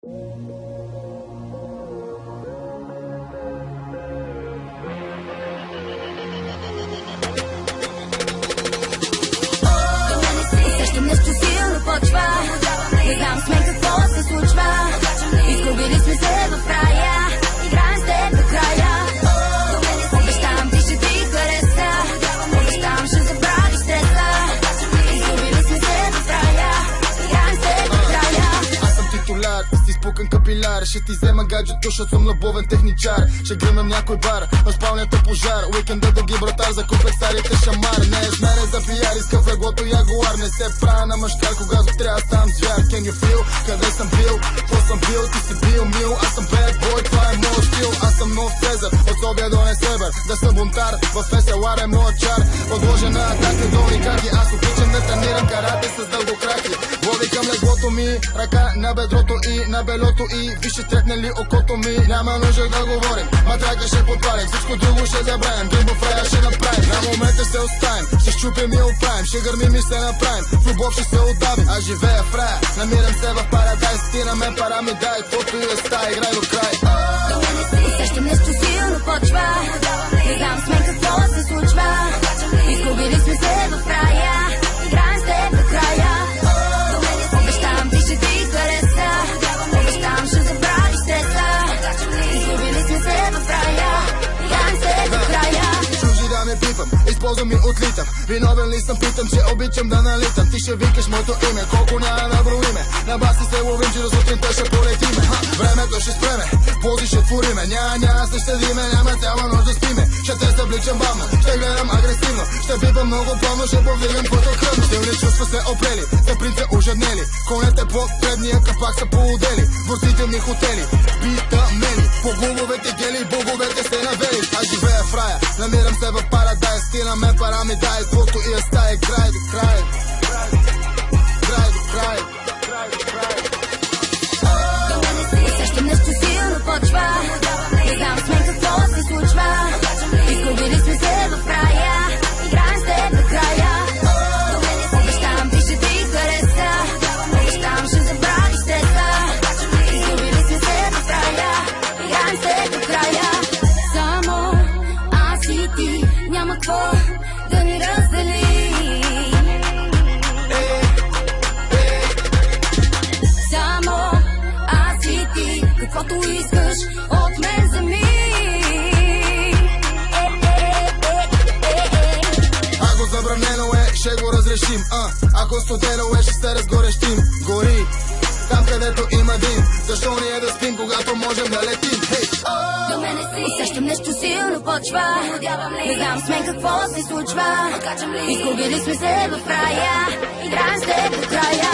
Усещам нещо силно почва. Не знам с мен какво се случва. Изгубили сме се в рая. Играем с теб до края. Обещавам ти ще ти хареса. Обещавам ще забравиш стреса. Изгубили сме се в рая. Играем с теб до края. Аз съм титуляр, си спукан капиляр. Ще ти взема гаджето, защото съм любовен техничар. Ще гръмнем някой бар, в спалнята пожар. Уикенда до Гибралтар, закупех старите шамар. Не е с мене за пияр, изкъв леглото ягуар. Не се правя на мъжкар, когато трябва ставам звяр. Can you feel, къде съм бил, какво съм бил, ти си бил мил. Аз съм bad boy, това е моят стил. Аз съм нов Цезар, от София до Несебър. Да съм бунтар, в ФСЛАР е моят чар. Подложен на атаки, долни карти. Аз обичам да тренирам карате с дългокраки. Глави към леглото ми, ръка на бедрото и на белото и вижте трепнали окото ми. Няма нужда да говорим, матрака ще подпалим. Всичко друго ще забравим, грим в рая ще направим. На момента се оставим, ще щупим и оправим. Ще гърмим и се направим, в любов ще се отдавим. Аз живея в рая, намирам се в парадайз. Ти на мен пара ми дай, каквото и да става, играй до край. Усещам нещо силно почва. Не знам с мен какво се случва. Изгубили сме се в рая. Играем с теб до края. Обещавам ти ще ти хареса. Обещавам ще забравиш стреса. Изгубили сме се в рая. Играем с теб до края. Чужи да ме пипам, използвам и отлитам. Виновен ли съм, питам, че обичам да налитам. Ти ще викаш моето име, колко няма да броиме. На баси се ловим, че до сутринта ще полетиме. Времето ще спреме, ползи ще твориме. Няма се щадиме, няма цяла нощ да спиме. Ще те събличам бавно, ще гледам агресивно. Ще пипам много плавно, ще повдигам твоето кръвно. Силни чувства се опрели, за принца ожеднели. Конете под предния капак са поудели. Дворците ми хотели, питамели. По губовете гели, боговете се навели. Аз живея в рая, намирам се в парадайз. Ти на мен пара ми дай, каквото и да стае. Край до край, край до край, край до край. Усещам нещо силно почва. Не знам с мен какво се случва. Изгубили сме се в рая. Играем с теб до края. Обещавам ти ще ти хареса. Обещавам ще забравиш стреса. Изгубили сме се в рая. Играем с теб до края. Само аз и ти, няма какво да ни раздели. Само аз и ти, каквото искаш от мен вземи. Ако забранено е, ще го разрешим. Ако студено е, ще се разгорещим. Гори, там където има дим. Защо ние да спим, когато можем да летим? Усещам нещо силно почва. Не знам с мен какво се случва. Изгубили сме се в рая. Играем с теб до края.